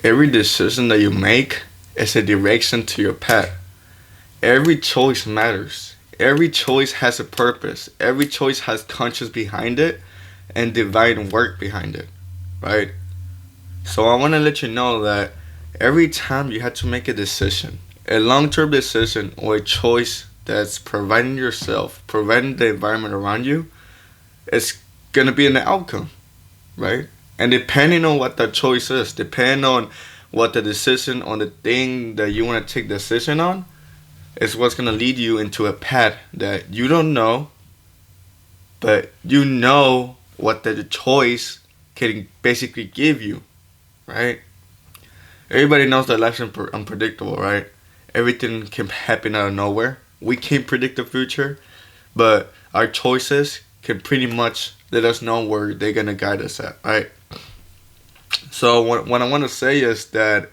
Every decision that you make is a direction to your path. Every choice matters. Every choice has a purpose. Every choice has conscience behind it and divine work behind it, right? So I want to let you know that every time you have to make a decision, a long-term decision or a choice that's providing yourself, providing the environment around you, it's gonna be an outcome, right? And depending on what that choice is, depending on what the decision on the thing that you want to take decision on, is what's gonna lead you into a path that you don't know, but you know what the choice can basically give you, right? Everybody knows that life's unpredictable, right? Everything can happen out of nowhere. We can't predict the future, but our choices can pretty much let us know where they're gonna guide us at, right? So what I want to say is that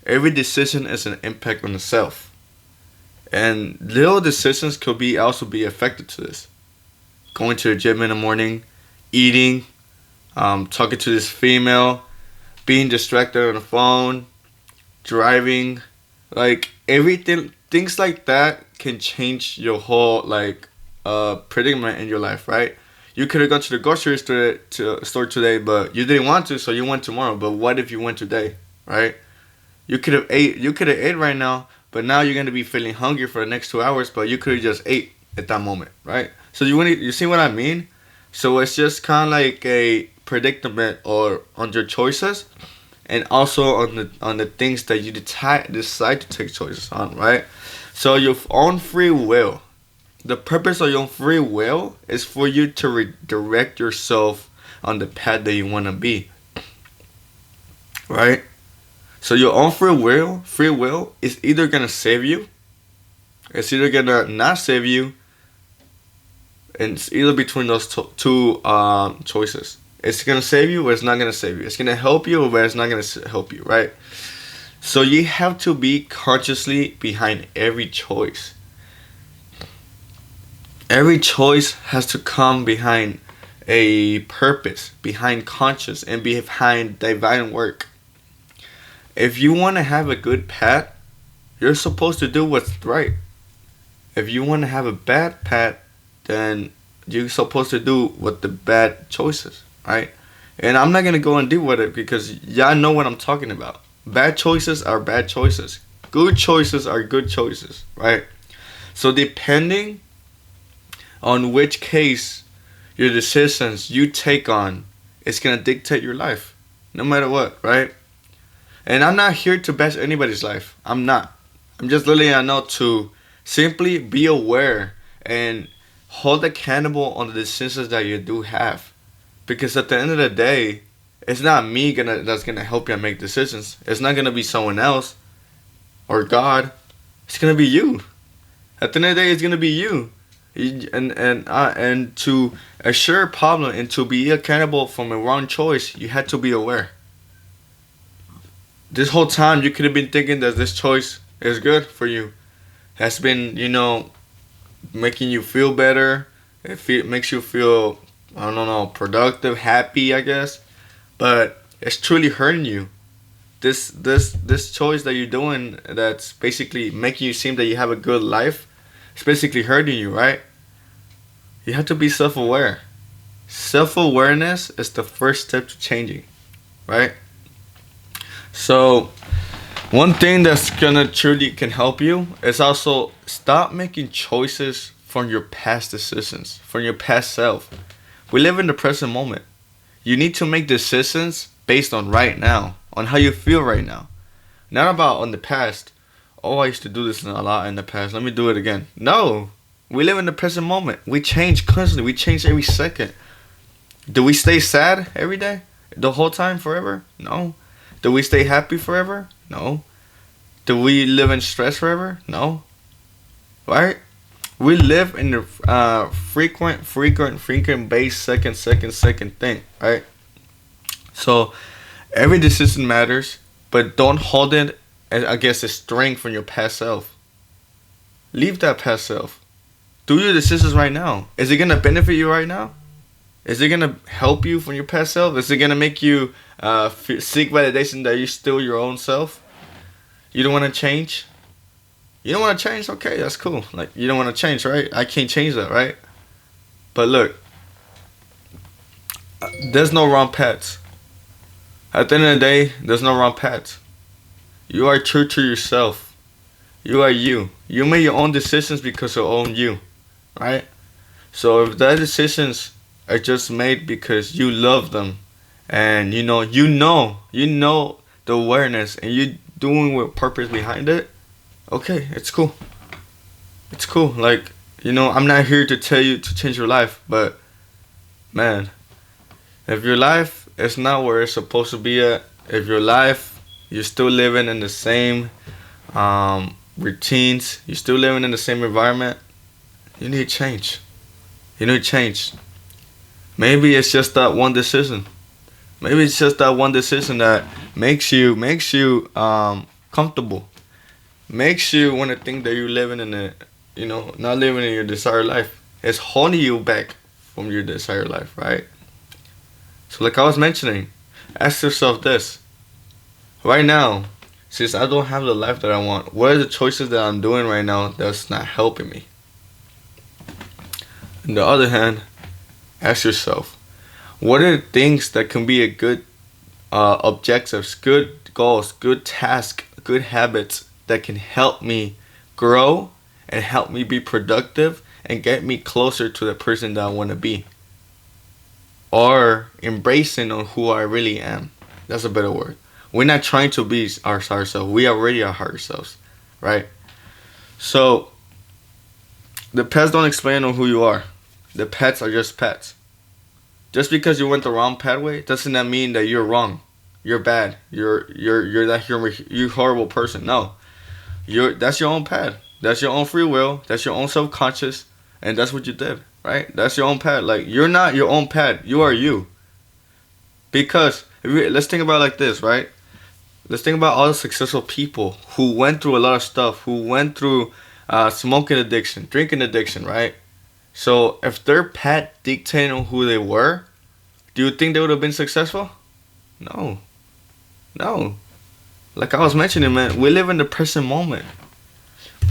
every decision is an impact on the self, and little decisions could be also be affected to this. Going to the gym in the morning, eating, talking to this female, being distracted on the phone, driving, like everything, things like that can change your whole predicament in your life, right? You could have gone to the grocery store today, but you didn't want to, so you went tomorrow. But what if you went today, right? You could have ate right now, but now you're gonna be feeling hungry for the next 2 hours, but you could have just ate at that moment, right? So you see what I mean? So it's just kind of like a predicament or on your choices, and also on the things that you decide to take choices on, right? So your own free will. The purpose of your free will is for you to redirect yourself on the path that you want to be, right? So your own free will is either gonna save you, it's either gonna not save you, and it's either between those two choices. It's gonna save you or it's not gonna save you. It's gonna help you or it's not gonna help you, right? So you have to be consciously behind every choice. Every choice has to come behind a purpose, behind conscience, and behind divine work. If you want to have a good path, you're supposed to do what's right. If you want to have a bad path, then you're supposed to do what the bad choices, right? And I'm not gonna go and deal with it because y'all know what I'm talking about. Bad choices are bad choices. Good choices are good choices, right? So depending on which case your decisions you take on, it's gonna dictate your life, no matter what, right? And I'm not here to bash anybody's life. I'm not. I'm just letting you know to simply be aware and hold accountable on the decisions that you do have. Because at the end of the day, it's not me that's gonna help you make decisions. It's not gonna be someone else or God. It's gonna be you. At the end of the day, it's gonna be you. And to assure a problem and to be accountable from a wrong choice, you had to be aware. This whole time, you could have been thinking that this choice is good for you. Has been, making you feel better. Makes you feel, I don't know, productive, happy, I guess. But it's truly hurting you. This choice that you're doing, that's basically making you seem that you have a good life, it's basically hurting you, right? You have to be self-aware. Self-awareness is the first step to changing, right? So, one thing that's gonna truly can help you is also stop making choices from your past decisions, from your past self. We live in the present moment. You need to make decisions based on right now, on how you feel right now. Not about on the past. Oh, I used to do this a lot in the past. Let me do it again. No. We live in the present moment. We change constantly. We change every second. Do we stay sad every day? The whole time forever? No. Do we stay happy forever? No. Do we live in stress forever? No. Right? We live in the frequent based second thing, right? So every decision matters, but don't hold it against the strength from your past self. Leave that past self. Do your decisions right now. Is it gonna benefit you right now? Is it gonna help you from your past self? Is it gonna make you seek validation that you're still your own self? You don't want to change. You don't want to change. Okay, that's cool. Like you don't want to change, right? I can't change that, right? But look, there's no wrong paths. At the end of the day, there's no wrong paths. You are true to yourself. You are you. You make your own decisions because you own you, right? So if that decisions are just made because you love them, and you know the awareness, and you doing with purpose behind it, okay, it's cool. It's cool. Like I'm not here to tell you to change your life, but man, if your life is not where it's supposed to be at, if your life you're still living in the same routines, you're still living in the same environment, you need change. You need change. Maybe it's just that one decision. Maybe it's just that one decision that makes you comfortable. Makes you want to think that you're living in not living in your desired life. It's holding you back from your desired life, right? So like I was mentioning, ask yourself this. Right now, since I don't have the life that I want, what are the choices that I'm doing right now that's not helping me? On the other hand, ask yourself, what are the things that can be a good objectives, good goals, good tasks, good habits that can help me grow and help me be productive and get me closer to the person that I want to be? Or embracing on who I really am. That's a better word. We're not trying to be ourselves. We already are ourselves, right? So the pets don't explain on who you are. The pets are just pets. Just because you went the wrong pathway doesn't that mean that you're wrong. You're bad. You're horrible person. No. That's your own path. That's your own free will. That's your own self-conscious, and that's what you did, right? That's your own path. Like you're not your own path. You are you. Because let's think about it like this, right? Let's think about all the successful people who went through a lot of stuff, who went through smoking addiction, drinking addiction, right? So if their path dictated on who they were, do you think they would have been successful? No. No. Like I was mentioning, man, we live in the present moment.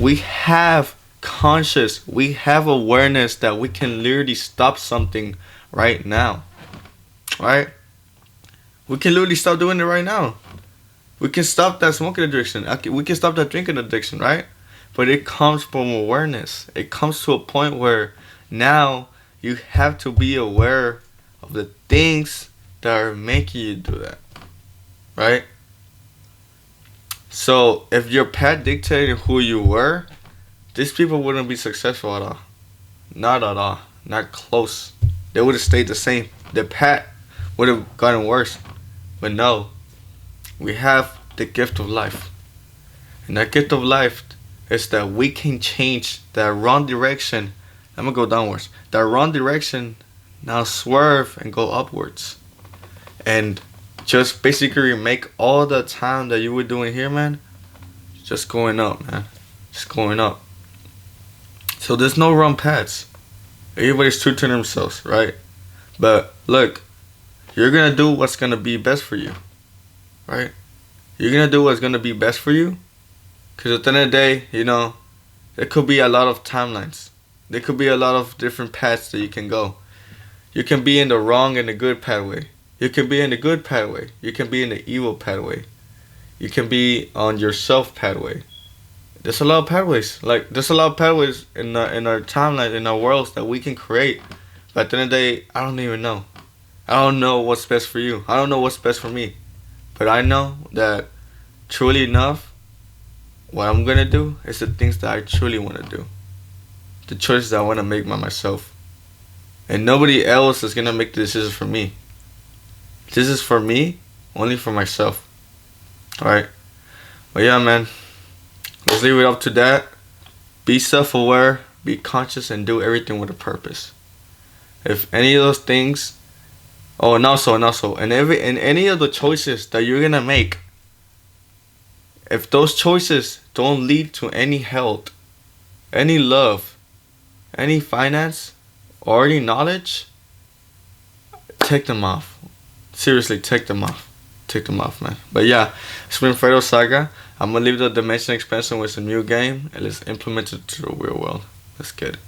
We have we have awareness that we can literally stop something right now. Right? We can literally stop doing it right now. We can stop that smoking addiction. We can stop that drinking addiction, right? But it comes from awareness. It comes to a point where now you have to be aware of the things that are making you do that, right? So if your path dictated who you were, these people wouldn't be successful at all. Not at all. Not close. They would have stayed the same. Their path would have gotten worse. But no, we have the gift of life. And that gift of life is that we can change that wrong direction. I'm going to go downwards. That wrong direction, now swerve and go upwards. And just basically make all the time that you were doing here, man, just going up, man. Just going up. So there's no wrong paths. Everybody's true to themselves, right? But look, you're going to do what's going to be best for you, right? You're going to do what's going to be best for you. Because at the end of the day, there could be a lot of timelines. There could be a lot of different paths that you can go. You can be in the wrong and the good pathway. You can be in the good pathway. You can be in the evil pathway. You can be on your self pathway. There's a lot of pathways. Like there's a lot of pathways in our timeline, in our worlds that we can create. But at the end of the day, I don't even know. I don't know what's best for you. I don't know what's best for me. But I know that truly enough, what I'm gonna do is the things that I truly want to do. The choices I want to make by myself. And nobody else is gonna make the decisions for me. This is for me, only for myself. Alright? But yeah, man. Let's leave it up to that. Be self-aware, be conscious, and do everything with a purpose. If any of those things, and any of the choices that you're gonna make, if those choices don't lead to any health, any love, any finance, or any knowledge, take them off. Seriously, take them off. Take them off, man. But yeah, it's been Fredo Saga. I'm gonna leave the Dimension Expansion with a new game and let's implement it to the real world. Let's get it.